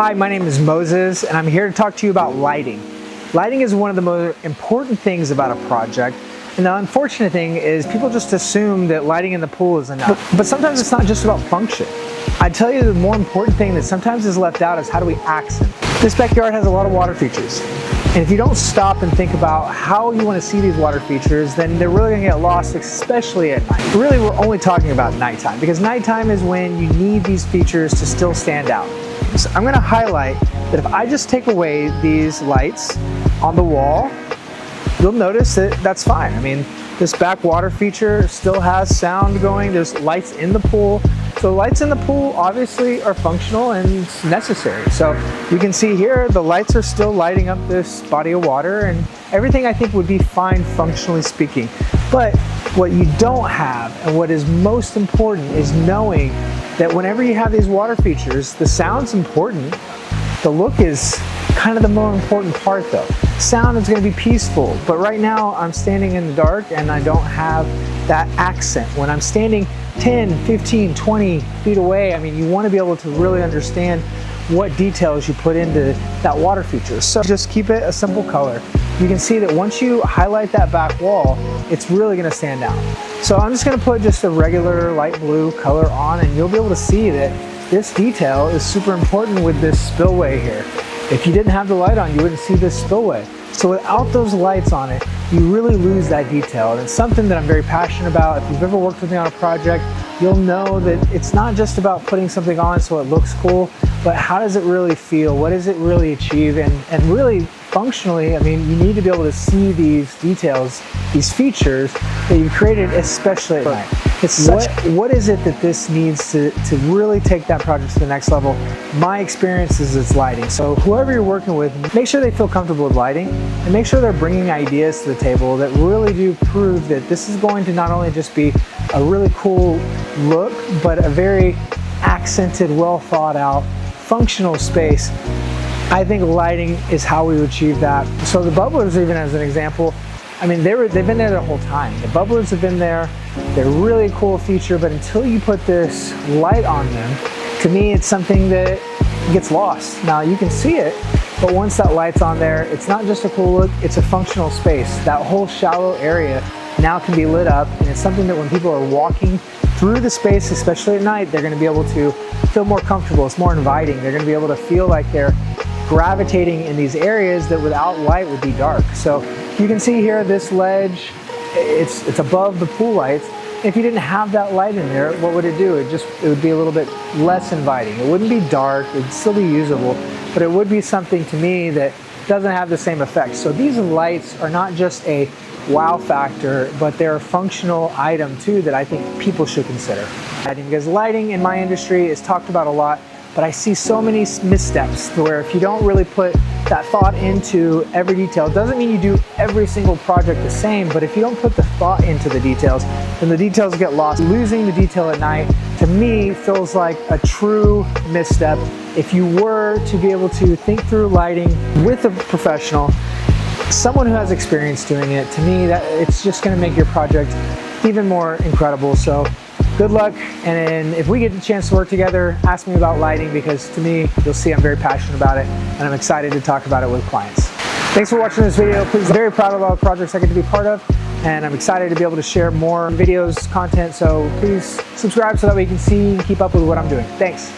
Hi, my name is Moses, and I'm here to talk to you about lighting. Lighting is one of the most important things about a project, and the unfortunate thing is people just assume that lighting in the pool is enough. But sometimes it's not just about function. I tell you, the more important thing that sometimes is left out is how do we accent. This backyard has a lot of water features, and if you don't stop and think about how you want to see these water features, then they're really going to get lost, especially at night. Really, we're only talking about nighttime, because nighttime is when you need these features to still stand out. So I'm going to highlight that if I just take away these lights on the wall, you'll notice that that's fine. I mean, this back water feature still has sound going. There's lights in the pool. So lights in the pool obviously are functional and necessary. So you can see here the lights are still lighting up this body of water, and everything I think would be fine functionally speaking. But what you don't have, and what is most important, is knowing that whenever you have these water features, the sound's important. The look is kind of the more important part though. Sound is going to be peaceful, but right now I'm standing in the dark and I don't have that accent. When I'm standing 10, 15, 20 feet away, I mean, you want to be able to really understand what details you put into that water feature. So just keep it a simple color. You can see that once you highlight that back wall, it's really going to stand out. So I'm just going to put just a regular light blue color on, and you'll be able to see that this detail is super important with this spillway here. If you didn't have the light on, you wouldn't see this spillway. So without those lights on it, you really lose that detail. And it's something that I'm very passionate about. If you've ever worked with me on a project, you'll know that it's not just about putting something on so it looks cool, but how does it really feel? What does it really achieve? And really functionally, I mean, you need to be able to see these details, these features that you've created, especially at night. What is it that this needs to really take that project to the next level? My experience is it's lighting. So whoever you're working with, make sure they feel comfortable with lighting, and make sure they're bringing ideas to the table that really do prove that this is going to not only just be a really cool look, but a very accented, well thought out, functional space. I think lighting is how we achieve that. So the bubblers, even as an example, I mean, they've been there the whole time. The bubblers have been there. They're a really cool feature, but until you put this light on them, to me, it's something that gets lost. Now you can see it, but once that light's on there, it's not just a cool look, it's a functional space. That whole shallow area now can be lit up, and it's something that when people are walking through the space, especially at night, they're gonna be able to feel more comfortable. It's more inviting. They're gonna be able to feel like they're gravitating in these areas that without light would be dark. So you can see here this ledge, it's above the pool lights. If you didn't have that light in there, what would it do? It would be a little bit less inviting. It wouldn't be dark, it'd still be usable, but it would be something to me that doesn't have the same effect. So these lights are not just a wow factor, but they're a functional item too that I think people should consider. Because lighting in my industry is talked about a lot, but I see so many missteps to where if you don't really put that thought into every detail, it doesn't mean you do every single project the same, but if you don't put the thought into the details, then the details get lost. Losing the detail at night, to me, feels like a true misstep. If you were to be able to think through lighting with a professional, someone who has experience doing it, to me, that it's just gonna make your project even more incredible. So good luck, and if we get the chance to work together, ask me about lighting, because to me, you'll see I'm very passionate about it, and I'm excited to talk about it with clients. Thanks for watching this video. Please, I'm very proud of all the projects I get to be part of, and I'm excited to be able to share more videos, content, so please subscribe so that we can see and keep up with what I'm doing. Thanks.